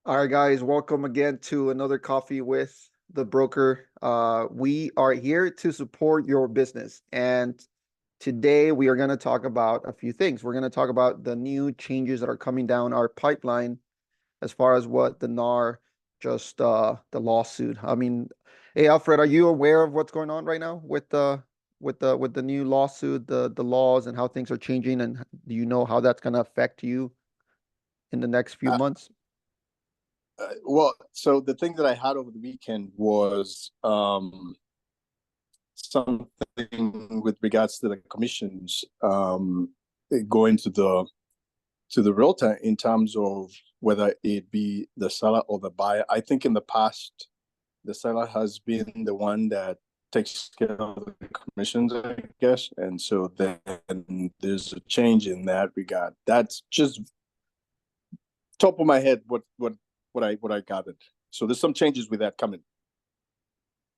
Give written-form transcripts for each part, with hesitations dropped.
All right, guys, welcome again to another coffee with the broker. We are here to support your business. And today we are going to talk about a few things. We're going to talk about the new changes that are coming down our pipeline as far as what the NAR just the lawsuit. I mean, hey Alfred, are you aware of what's going on right now with the new lawsuit, the laws and how things are changing, and do you know how that's going to affect you in the next few Uh, months? so the thing that I had over the weekend was something with regards to the commissions going to the realtor in terms of whether it be the seller or the buyer. I think in the past, the seller has been the one that takes care of the commissions, I guess, and so then there's a change in that regard. That's just top of my head what I gathered. So there's some changes with that coming.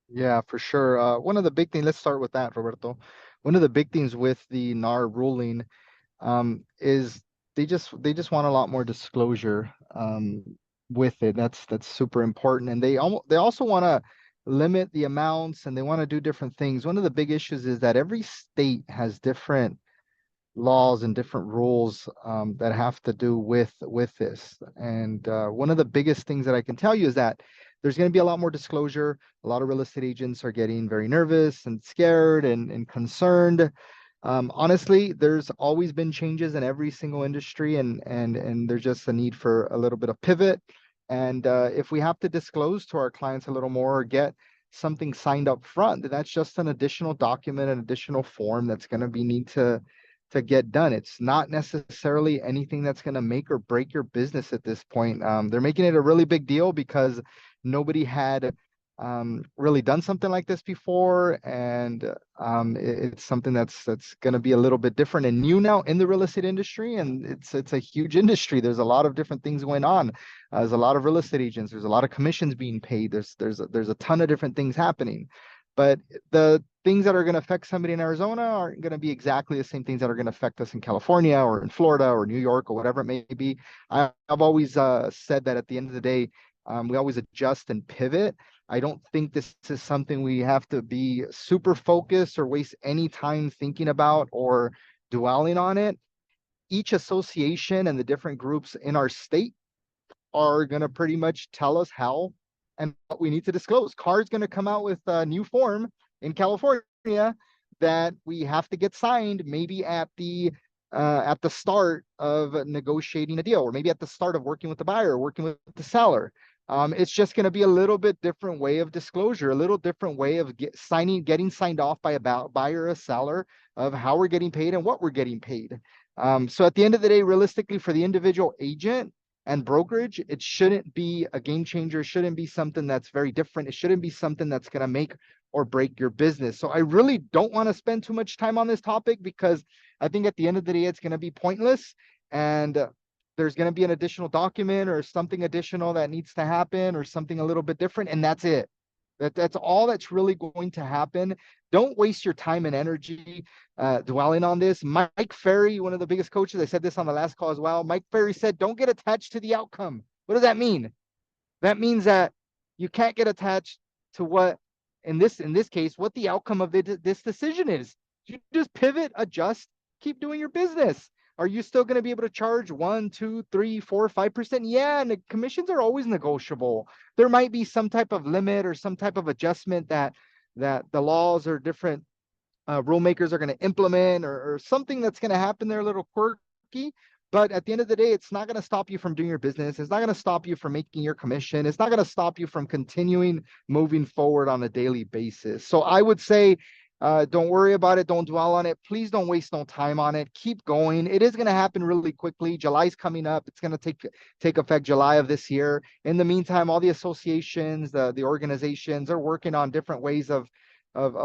Yeah, for sure. One of the big things, let's start with that, Roberto. One of the big things with the NAR ruling is they just want a lot more disclosure with it. That's super important, and they also want to limit the amounts, and they want to do different things. One of the big issues is that every state has different laws and different rules that have to do with this. And one of the biggest things that I can tell you is that there's going to be a lot more disclosure. A lot of real estate agents are getting very nervous and scared and concerned. Honestly, there's always been changes in every single industry, and there's just a need for a little bit of pivot. And if we have to disclose to our clients a little more or get something signed up front, then that's just an additional document, an additional form that's going to be need to get done. It's not necessarily anything that's going to make or break your business at this point. They're making it a really big deal because nobody had really done something like this before, and it's something that's going to be a little bit different and new now in the real estate industry, and it's a huge industry. There's a lot of different things going on. There's a lot of real estate agents. There's a lot of commissions being paid. There's a ton of different things happening, but the things that are going to affect somebody in Arizona aren't going to be exactly the same things that are going to affect us in California or in Florida or New York or whatever it may be. I've always said that at the end of the day, we always adjust and pivot. I don't think this is something we have to be super focused or waste any time thinking about or dwelling on it. Each association and the different groups in our state are going to pretty much tell us how and what we need to disclose. CAR's going to come out with a new form in California that we have to get signed maybe at the start of negotiating a deal, or maybe at the start of working with the buyer or working with the seller. It's just going to be a little bit different way of disclosure, a little different way of getting signed off by a buyer or a seller of how we're getting paid and what we're getting paid. So at the end of the day, realistically, for the individual agent and brokerage, it shouldn't be a game changer. It shouldn't be something that's very different. It shouldn't be something that's going to make or break your business. So I really don't want to spend too much time on this topic because I think at the end of the day, it's going to be pointless. And there's going to be an additional document or something additional that needs to happen or something a little bit different. And that's it. That's all that's really going to happen. Don't waste your time and energy dwelling on this. Mike Ferry, one of the biggest coaches, I said this on the last call as well. Mike Ferry said, don't get attached to the outcome. What does that mean? That means that you can't get attached to what, in this case, what the outcome of this decision is. You just pivot, adjust, keep doing your business. Are you still going to be able to charge 1, 2, 3, 4, 5%? Yeah, and the commissions are always negotiable. There might be some type of limit or some type of adjustment that the laws or different rule makers are going to implement, or something that's going to happen there a little quirky. But at the end of the day, it's not going to stop you from doing your business. It's not going to stop you from making your commission. It's not going to stop you from continuing moving forward on a daily basis. So I would say, don't worry about it. Don't dwell on it. Please don't waste no time on it. Keep going. It is going to happen really quickly. July's coming up. It's going to take effect July of this year. In the meantime, all the associations, the organizations are working on different ways of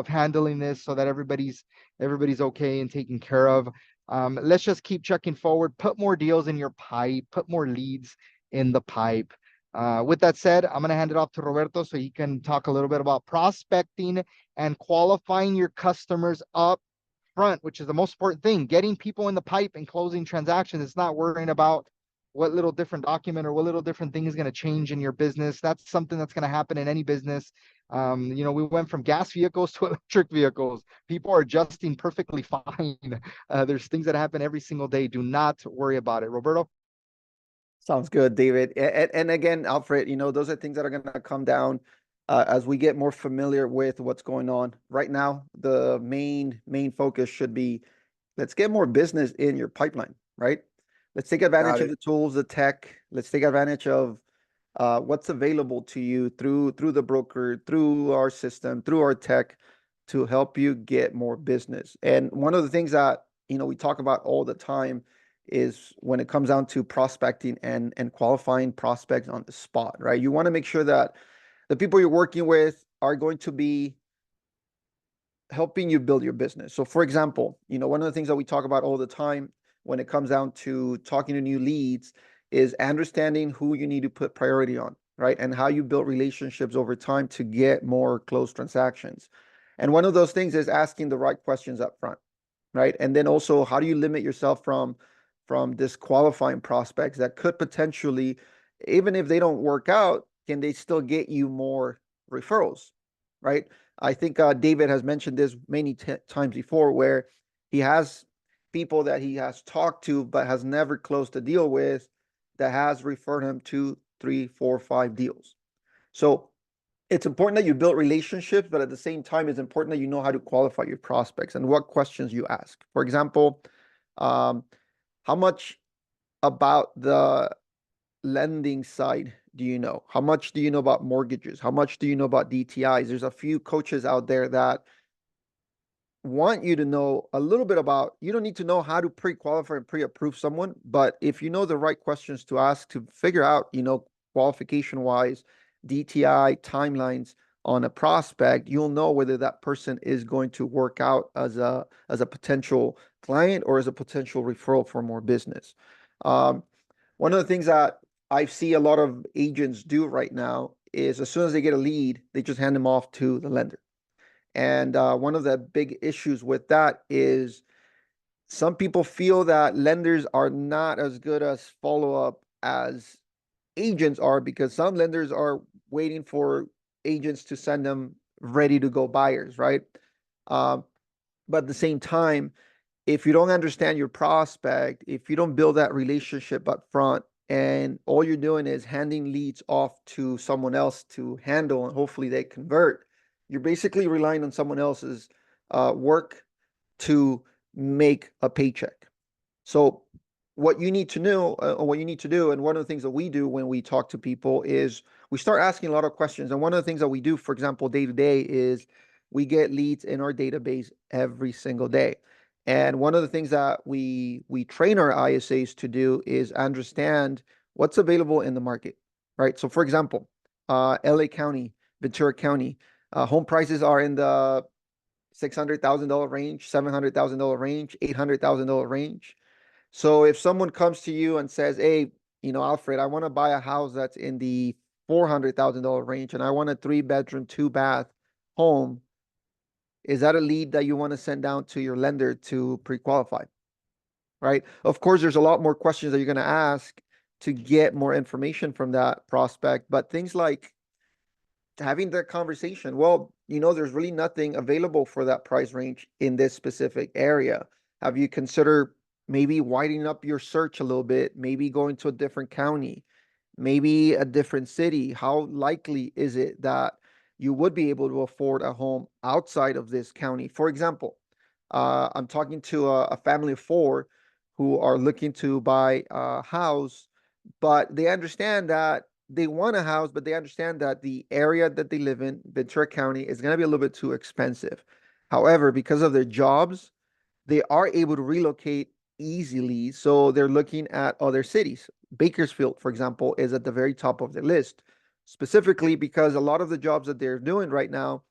handling this so that everybody's okay and taken care of. Let's just keep checking forward, put more deals in your pipe, put more leads in the pipe. With that said, I'm going to hand it off to Roberto so he can talk a little bit about prospecting and qualifying your customers up front, which is the most important thing, getting people in the pipe and closing transactions. It's not worrying about what little different document or what little different thing is going to change in your business. That's something that's going to happen in any business. We went from gas vehicles to electric vehicles. People are adjusting perfectly fine. There's things that happen every single day. Do not worry about it. Roberto? Sounds good, David. And again, Alfred, those are things that are going to come down as we get more familiar with what's going on. Right now, the main focus should be, let's get more business in your pipeline, right? Let's take advantage Got of it. the tools, the tech. Let's take advantage of what's available to you through the broker, through our system, through our tech to help you get more business. And one of the things that, we talk about all the time is when it comes down to prospecting and qualifying prospects on the spot, right? You want to make sure that the people you're working with are going to be helping you build your business. So for example, one of the things that we talk about all the time when it comes down to talking to new leads is understanding who you need to put priority on, right? And how you build relationships over time to get more closed transactions. And one of those things is asking the right questions up front, right? And then also, how do you limit yourself from disqualifying prospects that could potentially, even if they don't work out, can they still get you more referrals, right? I think David has mentioned this many times before, where he has people that he has talked to but has never closed a deal with that has referred him to 3, 4, 5 deals. So it's important that you build relationships, but at the same time, it's important that you know how to qualify your prospects and what questions you ask. For example, um, how much about the lending side do you know? How much do you know about mortgages? How much do you know about DTIs? There's a few coaches out there that want you to know a little bit about, you don't need to know how to pre-qualify and pre-approve someone, but if you know the right questions to ask to figure out, qualification wise, DTI timelines on a prospect, you'll know whether that person is going to work out as a potential client or as a potential referral for more business. One of the things that I see a lot of agents do right now is, as soon as they get a lead, they just hand them off to the lender. And one of the big issues with that is some people feel that lenders are not as good as follow up as agents are, because some lenders are waiting for agents to send them ready to go buyers, right? Um, but at the same time, if you don't understand your prospect, if you don't build that relationship up front, and all you're doing is handing leads off to someone else to handle, and hopefully they convert, you're basically relying on someone else's work to make a paycheck. So what you need to know, what you need to do, and one of the things that we do when we talk to people is we start asking a lot of questions. And one of the things that we do, for example, day to day, is we get leads in our database every single day. And one of the things that we train our ISAs to do is understand what's available in the market, right? So for example, LA County, Ventura County, home prices are in the $600,000 range, $700,000 range, $800,000 range. So if someone comes to you and says, "Hey, Alfred, I want to buy a house that's in the $400,000 range, and I want a 3-bedroom, 2-bath home," is that a lead that you want to send down to your lender to pre-qualify? Right? Of course, there's a lot more questions that you're going to ask to get more information from that prospect, but things like having that conversation. Well, there's really nothing available for that price range in this specific area. Have you considered maybe widening up your search a little bit, maybe going to a different county, maybe a different city? How likely is it that you would be able to afford a home outside of this county? For example, I'm talking to a family of 4 who are looking to buy a house, but they understand that they want a house, but they understand that the area that they live in, Ventura County, is going to be a little bit too expensive. However, because of their jobs, they are able to relocate easily. So they're looking at other cities. Bakersfield, for example, is at the very top of the list, specifically because a lot of the jobs that they're doing right now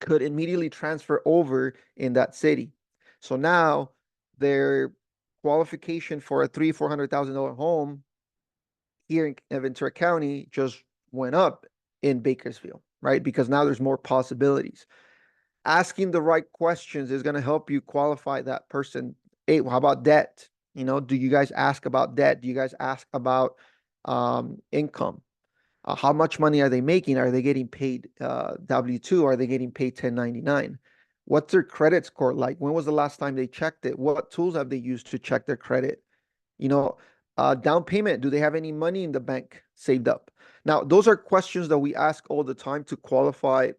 could immediately transfer over in that city. So now their qualification for a $300,000-$400,000 home here in Ventura County just went up in Bakersfield, right? Because now there's more possibilities. Asking the right questions is going to help you qualify that person. Hey, how about debt? You know, do you guys ask about debt? Do you guys ask about income? How much money are they making? Are they getting paid W-2? Are they getting paid 1099? What's their credit score like? When was the last time they checked it? What tools have they used to check their credit? You know, down payment, do they have any money in the bank saved up? Now, those are questions that we ask all the time to qualify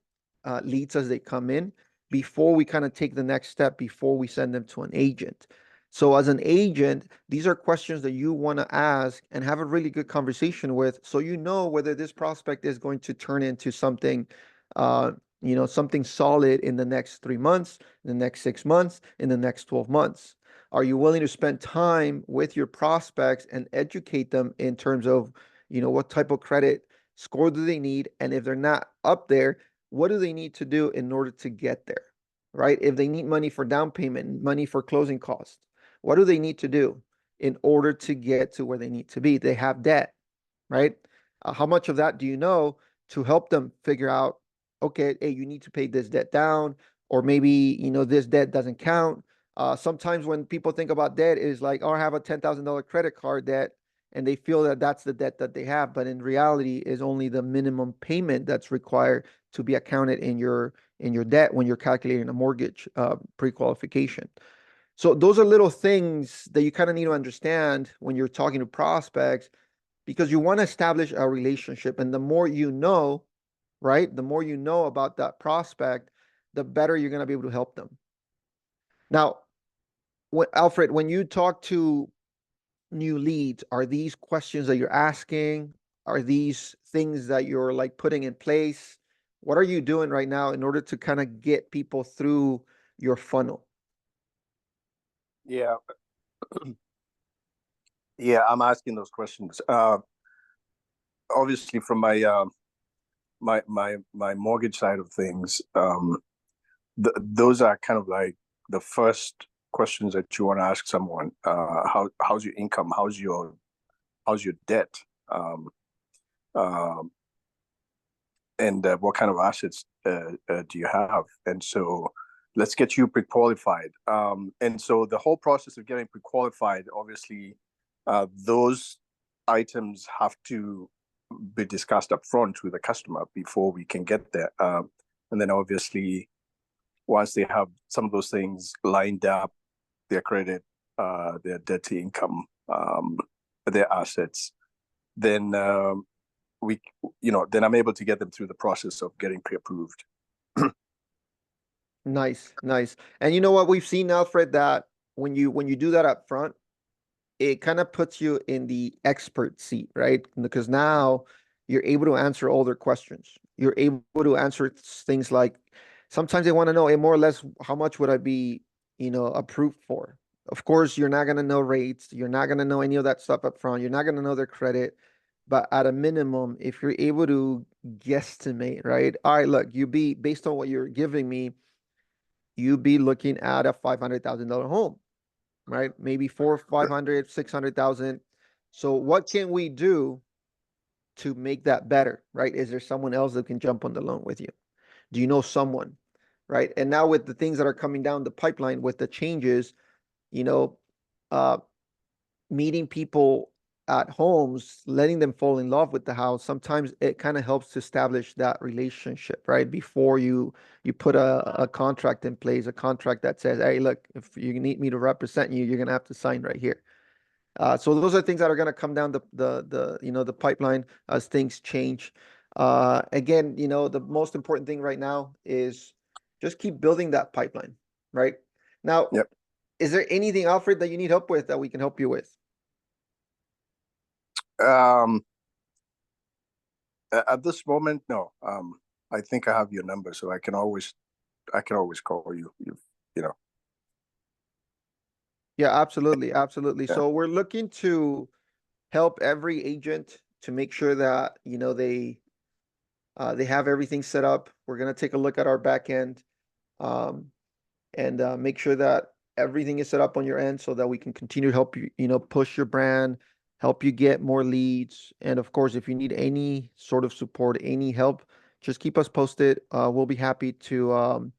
leads as they come in before we kind of take the next step, before we send them to an agent. So as an agent, these are questions that you want to ask and have a really good conversation with, so you know whether this prospect is going to turn into something, something solid in the next 3 months, in the next 6 months, in the next 12 months. Are you willing to spend time with your prospects and educate them in terms of, what type of credit score do they need? And if they're not up there, what do they need to do in order to get there, right? If they need money for down payment, money for closing costs, what do they need to do in order to get to where they need to be? They have debt, right? How much of that do you know to help them figure out, okay, hey, you need to pay this debt down, or maybe, this debt doesn't count. Sometimes when people think about debt, it is like, oh, I have a $10,000 credit card debt, and they feel that that's the debt that they have, but in reality is only the minimum payment that's required to be accounted in your debt when you're calculating a mortgage pre-qualification. So those are little things that you kind of need to understand when you're talking to prospects, because you want to establish a relationship. And the more you know, right, the more you know about that prospect, the better you're going to be able to help them. Now, Alfred, when you talk to new leads, are these questions that you're asking? Are these things that you're like putting in place? What are you doing right now in order to kind of get people through your funnel? Yeah, yeah, I'm asking those questions. Obviously, from my mortgage side of things, those are kind of like the first questions that you want to ask someone. How's your income? How's your debt? Um, and what kind of assets do you have? And so let's get you pre-qualified. And so the whole process of getting pre-qualified, obviously, those items have to be discussed up front with the customer before we can get there. And then obviously, once they have some of those things lined up, their credit, their debt to income, their assets, then then I'm able to get them through the process of getting pre-approved. Nice, nice. And you know what we've seen, Alfred, that when you do that up front, it kind of puts you in the expert seat, right? Because now you're able to answer all their questions. You're able to answer things like, sometimes they want to know, hey, more or less, how much would I be, approved for? Of course, you're not going to know rates. You're not going to know any of that stuff up front. You're not going to know their credit. But at a minimum, if you're able to guesstimate, right? All right, look, based on what you're giving me, you'd be looking at a $500,000 home, right? Maybe 500, 600,000. So what can we do to make that better, right? Is there someone else that can jump on the loan with you? Do you know someone, right? And now with the things that are coming down the pipeline with the changes, you know, uh, meeting people at homes, letting them fall in love with the house, sometimes it kind of helps to establish that relationship, right? Before you put a contract in place, a contract that says, hey, look, if you need me to represent you, you're gonna have to sign right here. So those are things that are gonna come down the pipeline as things change. Again, the most important thing right now is just keep building that pipeline, right? Now, Yep. is there anything, Alfred, that you need help with that we can help you with? Um, at this moment, no. I think I have your number, so I can always call you. You know. Yeah, absolutely, absolutely. Yeah. So we're looking to help every agent to make sure that they have everything set up. We're gonna take a look at our back end, um, and make sure that everything is set up on your end so that we can continue to help you, push your brand, help you get more leads. And of course, if you need any sort of support, any help, just keep us posted. We'll be happy to,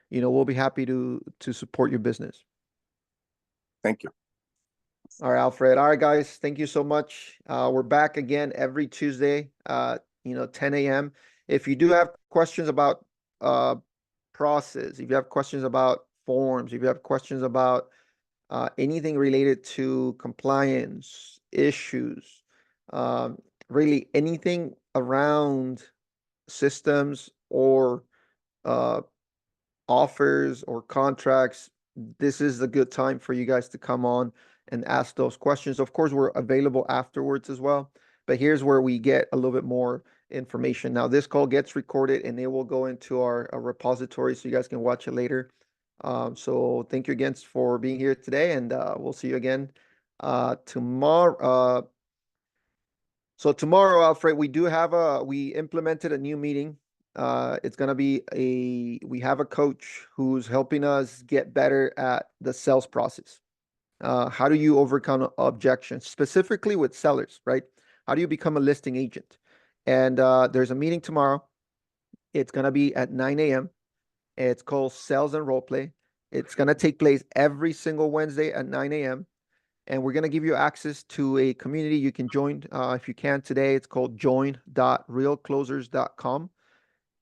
we'll be happy to support your business. Thank you. All right, Alfred. All right, guys. Thank you so much. We're back again every Tuesday, 10 a.m. If you do have questions about uh, process, if you have questions about forms, if you have questions about anything related to compliance issues, um, really anything around systems or uh, offers or contracts, this is a good time for you guys to come on and ask those questions. Of course, we're available afterwards as well, but here's where we get a little bit more information. Now, this call gets recorded and it will go into our repository so you guys can watch it later. So thank you again for being here today, and we'll see you again tomorrow. So tomorrow, Alfred, we implemented a new meeting. It's gonna be we have a coach who's helping us get better at the sales process. How do you overcome objections, specifically with sellers, right? How do you become a listing agent? And there's a meeting tomorrow. It's gonna be at 9 a.m. It's called Sales and Role Play. It's gonna take place every single Wednesday at 9 a.m. And we're going to give you access to a community you can join if you can today. It's called join.realclosers.com.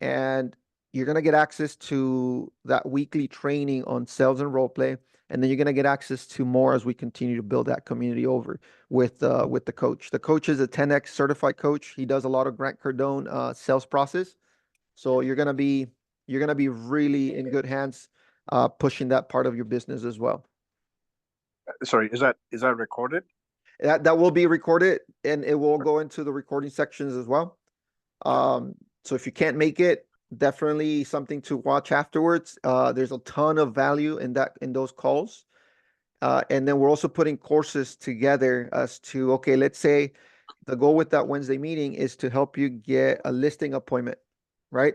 And you're going to get access to that weekly training on sales and role play. And then you're going to get access to more as we continue to build that community over with the coach. The coach is a 10X certified coach. He does a lot of Grant Cardone sales process. So you're going to be really in good hands pushing that part of your business as well. Sorry, is that recorded? That will be recorded and it will go into the recording sections as well. So if you can't make it, definitely something to watch afterwards. There's a ton of value in those calls. And then we're also putting courses together as to, okay, let's say the goal with that Wednesday meeting is to help you get a listing appointment, right?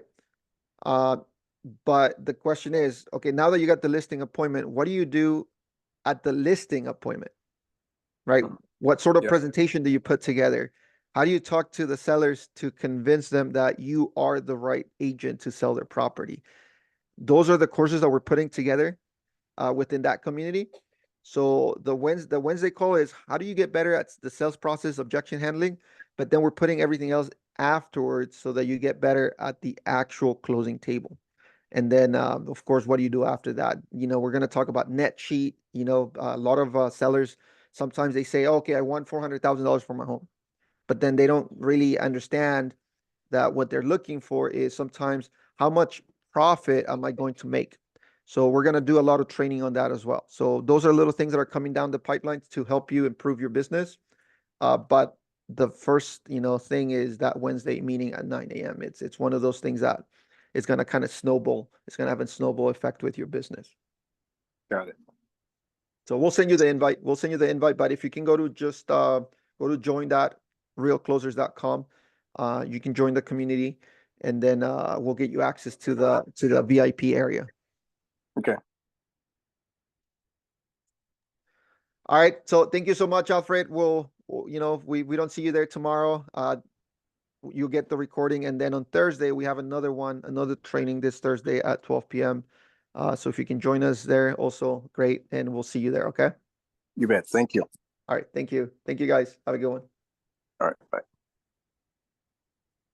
But the question is, okay, now that you got the listing appointment, what do you do at the listing appointment? Right? What sort of presentation do you put together? How do you talk to the sellers to convince them that you are the right agent to sell their property? Those are the courses that we're putting together within that community. So the Wednesday call is how do you get better at the sales process, objection handling? But then we're putting everything else afterwards so that you get better at the actual closing table. And then, of course, what do you do after that? We're going to talk about net sheet. A lot of sellers, sometimes they say, okay, I want $400,000 for my home. But then they don't really understand that what they're looking for is sometimes how much profit am I going to make? So we're going to do a lot of training on that as well. So those are little things that are coming down the pipelines to help you improve your business. But the first, thing is that Wednesday meeting at 9 a.m. It's one of those things that is going to kind of snowball. It's going to have a snowball effect with your business. Got it. So we'll send you the invite. But if you can go to join.realclosers.com, you can join the community, and then we'll get you access to the VIP area. Okay. All right. So thank you so much, Alfred. We don't see you there tomorrow. You'll get the recording, and then on Thursday we have another training this Thursday at 12 p.m. So if you can join us there, also great, and we'll see you there. Okay. You bet. Thank you. All right. Thank you. Thank you, guys. Have a good one. All right. Bye.